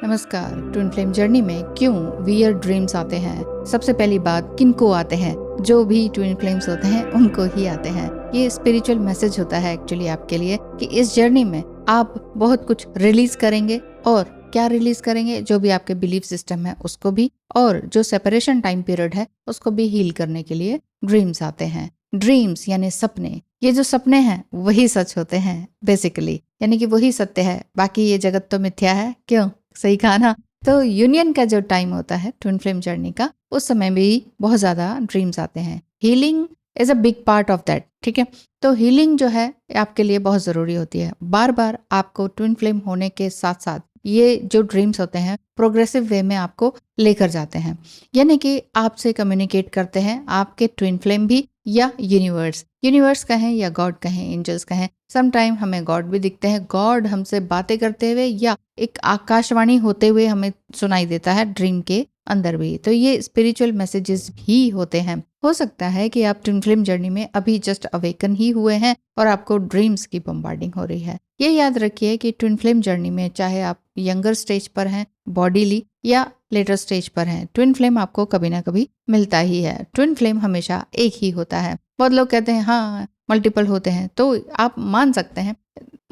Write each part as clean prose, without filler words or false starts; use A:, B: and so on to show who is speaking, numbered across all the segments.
A: नमस्कार। Twin flame journey में क्यों वियर्ड ड्रीम्स आते हैं? सबसे पहली बात, किनको आते हैं? जो भी ट्विन फ्लेम्स होते हैं उनको ही आते हैं। ये स्पिरिचुअल मैसेज होता है एक्चुअली आपके लिए कि इस जर्नी में आप बहुत कुछ रिलीज करेंगे। और क्या रिलीज करेंगे? जो भी आपके बिलीफ सिस्टम है उसको भी, और जो सेपरेशन टाइम पीरियड है उसको भी हील करने के लिए ड्रीम्स आते हैं। ड्रीम्स यानी सपने, ये जो सपने हैं वही सच होते हैं बेसिकली, यानी कि वही सत्य है, बाकी ये जगत तो मिथ्या है। क्यों? सही कहा ना। तो यूनियन का जो टाइम होता है ट्विन फ्लेम जर्नी का, उस समय भी बहुत ज्यादा ड्रीम्स आते हैं। Healing is a big part of that. ठीक है, तो हीलिंग जो है आपके लिए बहुत जरूरी होती है। बार बार आपको ट्विन फ्लेम होने के साथ साथ ये जो ड्रीम्स होते हैं प्रोग्रेसिव वे में आपको लेकर जाते हैं, यानी कि आपसे कम्युनिकेट करते हैं आपके ट्विन फ्लेम भी, या यूनिवर्स कहें या गॉड कहें, एंजल्स कहें। सम टाइम हमें गॉड भी दिखते हैं, गॉड हमसे बातें करते हुए या एक आकाशवाणी होते हुए हमें सुनाई देता है ड्रीम के अंदर भी। तो ये स्पिरिचुअल मैसेजेस भी होते हैं। हो सकता है कि आप ट्विन फ्लेम जर्नी में अभी जस्ट अवेकन ही हुए हैं और आपको ड्रीम्स की बम्बार्डिंग हो रही है। ये याद रखिए कि ट्विन फ्लेम जर्नी में चाहे आप यंगर स्टेज पर हैं बॉडीली या लेटर स्टेज पर हैं, ट्विन फ्लेम आपको कभी ना कभी मिलता ही है। ट्विन फ्लेम हमेशा एक ही होता है। बहुत लोग कहते हैं हाँ मल्टीपल होते हैं, तो आप मान सकते हैं,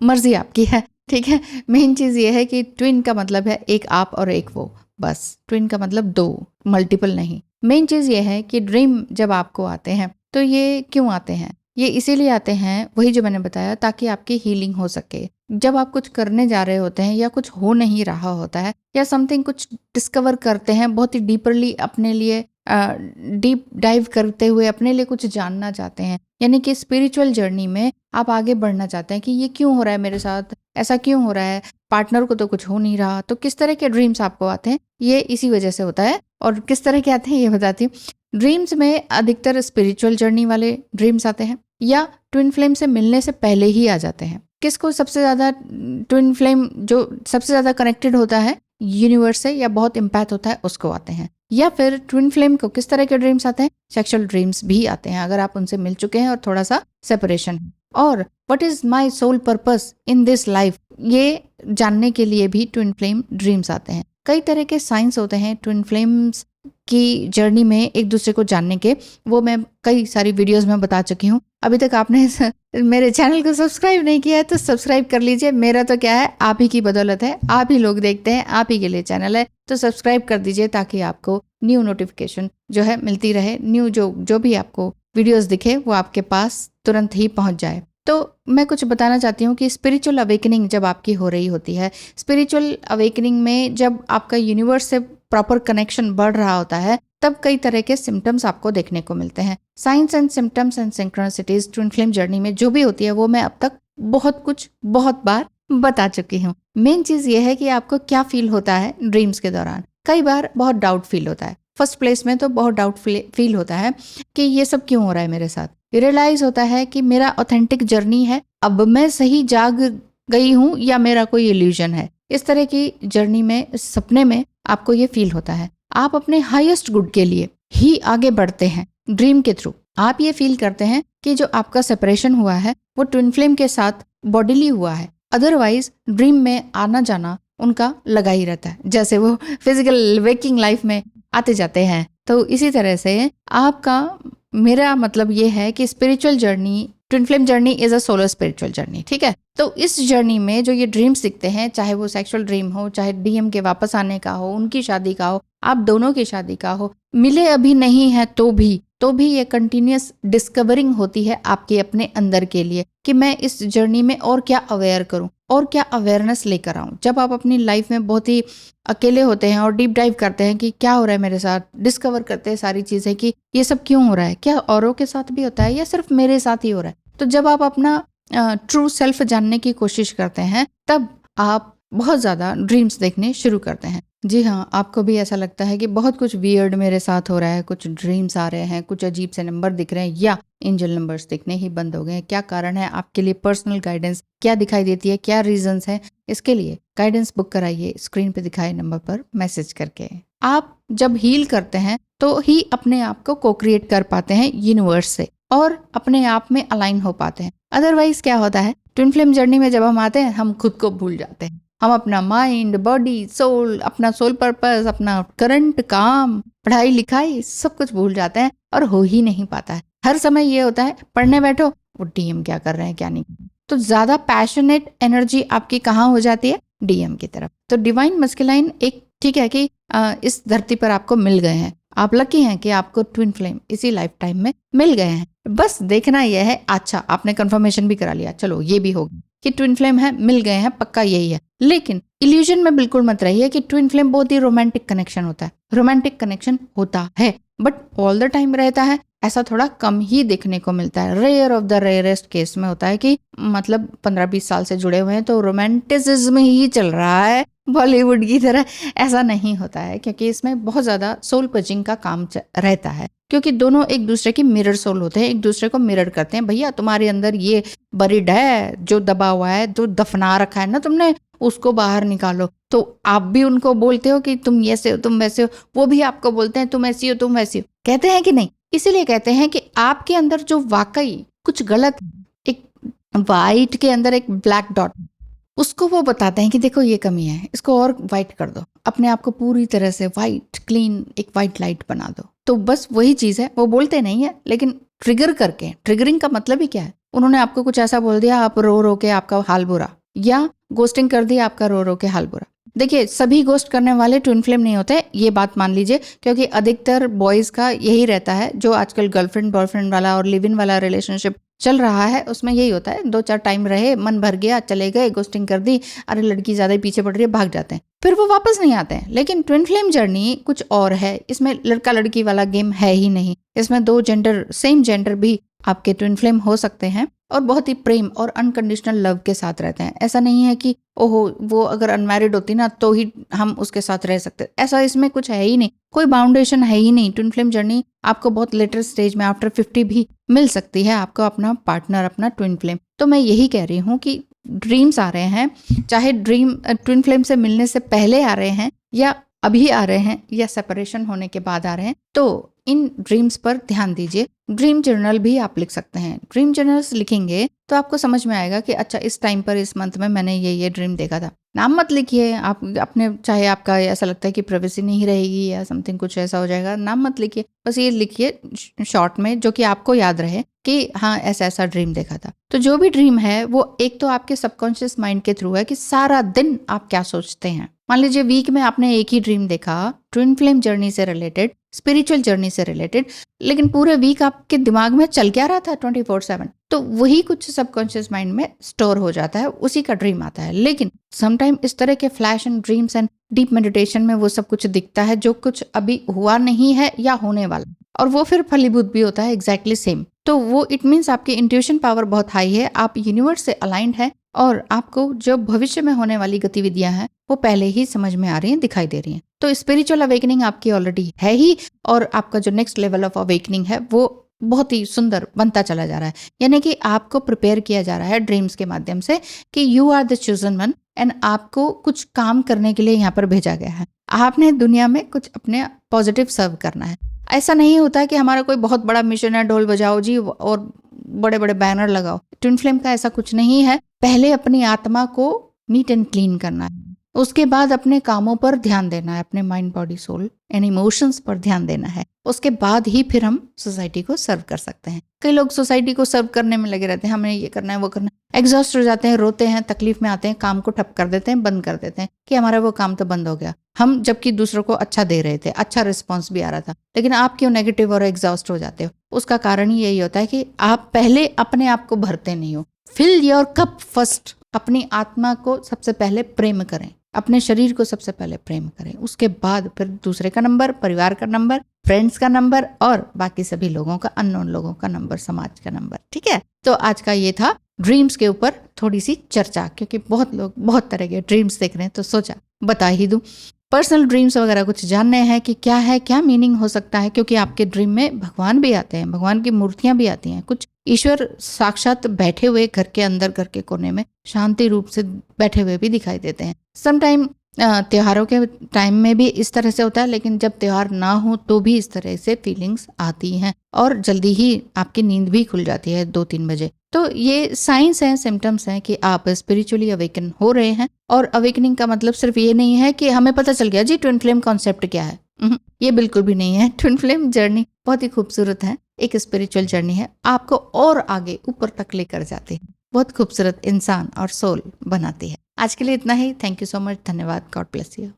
A: मर्जी आपकी है। ठीक है, मेन चीज ये है कि ट्विन का मतलब है एक आप और एक वो, बस। ट्विन का मतलब दो, मल्टीपल नहीं। मेन चीज ये है कि ड्रीम जब आपको आते हैं तो ये क्यों आते हैं? ये इसीलिए आते हैं, वही जो मैंने बताया, ताकि आपकी हीलिंग हो सके। जब आप कुछ करने जा रहे होते हैं या कुछ हो नहीं रहा होता है या समथिंग कुछ डिस्कवर करते हैं बहुत ही डीपरली, अपने लिए डीप डाइव करते हुए अपने लिए कुछ जानना चाहते हैं, यानी कि स्पिरिचुअल जर्नी में आप आगे बढ़ना चाहते हैं कि ये क्यों हो रहा है मेरे साथ, ऐसा क्यों हो रहा है, पार्टनर को तो कुछ हो नहीं रहा। तो किस तरह के ड्रीम्स आपको आते हैं? ये इसी वजह से होता है। और किस तरह के आते हैं ये बताती हूँ। ड्रीम्स में अधिकतर स्पिरिचुअल जर्नी वाले ड्रीम्स आते हैं या ट्विन फ्लेम से मिलने से पहले ही आ जाते हैं। किसको सबसे ज्यादा ट्विन फ्लेम जो सबसे ज्यादा कनेक्टेड होता है यूनिवर्स से या बहुत इम्पैक्ट होता है उसको आते हैं। या फिर ट्विन फ्लेम को किस तरह के ड्रीम्स आते हैं? सेक्सुअल ड्रीम्स भी आते हैं, अगर आप उनसे मिल चुके हैं और थोड़ा सा सेपरेशन है। और what is my soul purpose in this life, ये जानने के लिए भी ट्विन फ्लेम ड्रीम्स आते हैं। कई तरह के साइंस होते हैं ट्विन फ्लेम्स की जर्नी में एक दूसरे को जानने के, वो मैं कई सारी वीडियोस में बता चुकी हूँ। अभी तक आपने मेरे चैनल को सब्सक्राइब नहीं किया है तो सब्सक्राइब कर लीजिए। मेरा तो क्या है, आप ही की बदौलत है, आप ही लोग देखते हैं, आप ही के लिए चैनल है, तो सब्सक्राइब कर दीजिए ताकि आपको न्यू नोटिफिकेशन जो है मिलती रहे। न्यू जो भी आपको वीडियोस दिखे वो आपके पास तुरंत ही पहुंच जाए। तो मैं कुछ बताना चाहती हूँ कि स्पिरिचुअल अवेकनिंग जब आपकी हो रही होती है, स्पिरिचुअल अवेकनिंग में जब आपका यूनिवर्स से प्रॉपर कनेक्शन बढ़ रहा होता है, तब कई तरह के सिम्टम्स आपको देखने को मिलते हैं। Signs and symptoms and synchronicities twin flame journey में जो भी होती है वो मैं अब तक बहुत बार बता चुकी हूँ। मेन चीज ये है कि आपको क्या फील होता है ड्रीम्स के दौरान। कई बार बहुत डाउट फील होता है। फर्स्ट प्लेस में तो बहुत डाउट फील होता है कि ये सब क्यों हो रहा है मेरे साथ। रियलाइज होता है कि मेरा ऑथेंटिक जर्नी है, अब मैं सही जाग गई हूँ या मेरा कोई इल्यूजन है। इस तरह की जर्नी में, सपने में आपको ये फील होता है। आप अपने हाईएस्ट गुड के लिए ही आगे बढ़ते हैं ड्रीम के थ्रू। आप ये फील करते हैं कि जो आपका सेपरेशन हुआ है वो ट्विन फ्लेम के साथ बॉडीली हुआ है, अदरवाइज ड्रीम में आना जाना उनका लगा ही रहता है, जैसे वो फिजिकल वेकिंग लाइफ में आते जाते हैं। तो इसी तरह से आपका, मेरा मतलब ये है कि spiritual journey, twin flame journey is a solo spiritual journey. ठीक है, तो इस जर्नी में जो ये ड्रीम्स दिखते हैं, चाहे वो सेक्सुअल ड्रीम हो, चाहे डीएम के वापस आने का हो, उनकी शादी का हो, आप दोनों की शादी का हो, मिले अभी नहीं है तो भी ये कंटिन्यूअस डिस्कवरिंग होती है आपके अपने अंदर के लिए कि मैं इस जर्नी में और क्या अवेयर करूं और क्या अवेयरनेस लेकर आऊं। जब आप अपनी लाइफ में बहुत ही अकेले होते हैं और डीप डाइव करते हैं कि क्या हो रहा है मेरे साथ, डिस्कवर करते हैं सारी चीजें कि ये सब क्यों हो रहा है, क्या औरों के साथ भी होता है या सिर्फ मेरे साथ ही हो रहा है। तो जब आप अपना ट्रू सेल्फ जानने की कोशिश करते हैं तब आप बहुत ज्यादा ड्रीम्स देखने शुरू करते हैं। जी हाँ, आपको भी ऐसा लगता है कि बहुत कुछ वियर्ड मेरे साथ हो रहा है, कुछ ड्रीम्स आ रहे हैं, कुछ अजीब से नंबर दिख रहे हैं या एंजल नंबर्स दिखने ही बंद हो गए हैं। क्या कारण है? आपके लिए पर्सनल गाइडेंस क्या दिखाई देती है, क्या रीजंस हैं? इसके लिए गाइडेंस बुक कराइए स्क्रीन पे दिखाए नंबर पर मैसेज करके। आप जब हील करते हैं तो ही अपने आप को को क्रिएट कर पाते हैं यूनिवर्स से और अपने आप में अलाइन हो पाते हैं। अदरवाइज क्या होता है, ट्विन फ्लेम जर्नी में जब हम आते हैं हम खुद को भूल जाते हैं। हम अपना माइंड, बॉडी, सोल, अपना सोल पर्पस, अपना करंट काम, पढ़ाई लिखाई सब कुछ भूल जाते हैं और हो ही नहीं पाता है। हर समय ये होता है पढ़ने बैठो, वो डीएम क्या कर रहे हैं क्या नहीं। तो ज्यादा पैशनेट एनर्जी आपकी कहाँ हो जाती है? डीएम की तरफ। तो डिवाइन मस्कुलाइन एक ठीक है कि इस धरती पर आपको मिल गए हैं, आप लकी हैं कि आपको ट्विन फ्लेम इसी लाइफ टाइम में मिल गए हैं। बस देखना यह है, अच्छा आपने कंफर्मेशन भी करा लिया, चलो ये भी होगा कि ट्विन फ्लेम है, मिल गए हैं, पक्का यही है। लेकिन इल्यूजन में बिल्कुल मत रहिए कि ट्विन फ्लेम बहुत ही रोमांटिक कनेक्शन होता है। रोमांटिक कनेक्शन होता है बट ऑल द टाइम रहता है ऐसा थोड़ा कम ही देखने को मिलता है। Rare of the rarest case में होता है कि मतलब 15-20 साल से जुड़े हुए हैं तो रोमांटिसिज्म ही चल रहा है बॉलीवुड की तरह। ऐसा नहीं होता है क्योंकि इसमें बहुत ज्यादा सोल पजिंग का काम रहता है, क्योंकि दोनों एक दूसरे की मिरर सोल होते हैं, एक दूसरे को मिरर करते हैं। भैया तुम्हारे अंदर ये बरिड है, जो दबा हुआ है, जो दफना रखा है ना तुमने, उसको बाहर निकालो। तो आप भी उनको बोलते हो कि तुम ऐसे हो, तुम वैसे हो, वो भी आपको बोलते हैं तुम ऐसी हो, तुम वैसी हो। कहते हैं कि नहीं? इसीलिए कहते हैं कि आपके अंदर जो वाकई कुछ गलत, एक वाइट के अंदर एक ब्लैक डॉट, उसको वो बताते हैं कि देखो ये कमी है, इसको और वाइट कर दो, अपने आप को पूरी तरह से वाइट क्लीन एक वाइट लाइट बना दो। तो बस वही चीज है, वो बोलते नहीं है लेकिन ट्रिगर करके। ट्रिगरिंग का मतलब ही क्या है? उन्होंने आपको कुछ ऐसा बोल दिया, आप रो रो के आपका हाल बुरा, या गोस्टिंग कर दिया, आपका रो रो के हाल बुरा। देखिए सभी गोस्ट करने वाले ट्विन फ्लेम नहीं होते, ये बात मान लीजिए, क्योंकि अधिकतर बॉयज का यही रहता है। जो आजकल गर्लफ्रेंड बॉयफ्रेंड वाला और लिव इन वाला रिलेशनशिप चल रहा है उसमें यही होता है, 2-4 टाइम रहे, मन भर गया, चले गए, गोस्टिंग कर दी, अरे लड़की ज्यादा ही पीछे पड़ रही है, भाग जाते हैं, फिर वो वापस नहीं आते हैं। लेकिन ट्विन फ्लेम जर्नी कुछ और है, इसमें लड़का लड़की वाला गेम है ही नहीं। इसमें 2 जेंडर, सेम जेंडर भी आपके ट्विन फ्लेम हो सकते हैं और बहुत ही प्रेम और अनकंडीशनल लव के साथ रहते हैं। ऐसा नहीं है कि ओहो वो अगर अनमैरिड होती ना तो ही हम उसके साथ रह सकते, ऐसा इसमें कुछ है ही नहीं, कोई बाउंडेशन है ही नहीं। ट्विन फ्लेम जर्नी आपको बहुत लेटर स्टेज में आफ्टर 50 भी मिल सकती है, आपको अपना पार्टनर, अपना ट्विन फ्लेम। तो मैं यही कह रही हूँ कि ड्रीम्स आ रहे हैं, चाहे ड्रीम ट्विन फ्लेम से मिलने से पहले आ रहे हैं या अभी आ रहे हैं या सेपरेशन होने के बाद आ रहे हैं, तो इन ड्रीम्स पर ध्यान दीजिए। ड्रीम जर्नल भी आप लिख सकते हैं। ड्रीम जर्नल्स लिखेंगे तो आपको समझ में आएगा कि अच्छा इस टाइम पर, इस मंथ में मैंने ये ड्रीम देखा था। नाम मत लिखिए आप अपने, चाहे आपका ऐसा लगता है कि प्राइवेसी नहीं रहेगी या समथिंग कुछ ऐसा हो जाएगा, नाम मत लिखिए, बस ये लिखिए शॉर्ट में जो कि आपको याद रहे कि हाँ ऐसा ऐसा ड्रीम देखा था। तो जो भी ड्रीम है वो एक तो आपके सबकॉन्शियस माइंड के थ्रू है कि सारा दिन आप क्या सोचते हैं। मान लीजिए वीक में आपने एक ही ड्रीम देखा ट्विन फ्लेम जर्नी से रिलेटेड, स्पिरिचुअल जर्नी से रिलेटेड, लेकिन पूरे वीक आपके दिमाग में चल क्या रहा था 24/7, तो वही कुछ सबकॉन्शियस माइंड में स्टोर हो जाता है, उसी का ड्रीम आता है। लेकिन समटाइम इस तरह के flash and dreams and deep meditation में वो सब कुछ दिखता है जो कुछ अभी हुआ नहीं है या होने वाला, और वो फिर फलीभूत भी होता है एग्जैक्टली सेम। तो वो इट मीन्स आपकी इंट्यूशन पावर बहुत हाई है, आप यूनिवर्स से अलाइंड है और आपको जो भविष्य में होने वाली गतिविधियां हैं वो पहले ही समझ में आ रही हैं, दिखाई दे रही हैं। तो स्पिरिचुअल अवेकनिंग आपकी ऑलरेडी है ही, और आपका जो नेक्स्ट लेवल ऑफ अवेकनिंग है वो बहुत ही सुंदर बनता चला जा रहा है। यानी कि आपको प्रिपेयर किया जा रहा है ड्रीम्स के माध्यम से कि you are the chosen one, and आपको कुछ काम करने के लिए यहाँ पर भेजा गया है। आपने दुनिया में कुछ अपने पॉजिटिव सर्व करना है। ऐसा नहीं होता है कि हमारा कोई बहुत बड़ा मिशन है, ढोल बजाओ जी और बड़े बड़े बैनर लगाओ। ट्विन फ्लेम का ऐसा कुछ नहीं है। पहले अपनी आत्मा को नीट एंड क्लीन करना है, उसके बाद अपने कामों पर ध्यान देना है, अपने mind body soul and emotions पर ध्यान देना है। उसके बाद ही फिर हम सोसाइटी को सर्व कर सकते हैं। कई लोग सोसाइटी को सर्व करने में लगे रहते हैं, हमें ये करना है वो करना है, एग्जॉस्ट हो जाते हैं, रोते हैं, तकलीफ में आते हैं, काम को ठप कर देते हैं, बंद कर देते हैं कि हमारा वो काम तो बंद हो गया। हम जबकि दूसरों को अच्छा दे रहे थे, अच्छा रिस्पॉन्स भी आ रहा था, लेकिन आप क्यों नेगेटिव और एग्जॉस्ट हो जाते हो? उसका कारण ही यही होता है कि आप पहले अपने आप को भरते नहीं हो। Fill your cup first. अपनी आत्मा को सबसे पहले प्रेम करें, अपने शरीर को सबसे पहले प्रेम करें, उसके बाद फिर दूसरे का नंबर, परिवार का नंबर, फ्रेंड्स का नंबर और बाकी सभी लोगों का, अननोन लोगों का नंबर, समाज का नंबर। ठीक है, तो आज का ये था ड्रीम्स के ऊपर थोड़ी सी चर्चा, क्योंकि बहुत लोग बहुत तरह के ड्रीम्स देख रहे हैं तो सोचा बता ही दूं। पर्सनल ड्रीम्स वगैरह कुछ जानने हैं कि क्या है, क्या मीनिंग हो सकता है, क्योंकि आपके ड्रीम में भगवान भी आते हैं, भगवान की मूर्तियां भी आती हैं, कुछ ईश्वर साक्षात बैठे हुए घर के अंदर, घर के कोने में शांति रूप से बैठे हुए भी दिखाई देते हैं। समटाइम त्योहारों के टाइम में भी इस तरह से होता है, लेकिन जब त्योहार ना हो तो भी इस तरह से फीलिंग्स आती हैं और जल्दी ही आपकी नींद भी खुल जाती है 2-3 बजे। तो ये साइंस हैं, सिम्टम्स हैं कि आप स्पिरिचुअली अवेकन हो रहे हैं। और अवेकनिंग का मतलब सिर्फ ये नहीं है कि हमें पता चल गया जी ट्विन फ्लेम कॉन्सेप्ट क्या है। ये बिल्कुल भी नहीं है। ट्विन फ्लेम जर्नी बहुत ही खूबसूरत है, एक स्पिरिचुअल जर्नी है, आपको और आगे ऊपर तक लेकर जाती है, बहुत खूबसूरत इंसान और सोल बनाती है। आज के लिए इतना ही। Thank you so much. धन्यवाद। God bless you.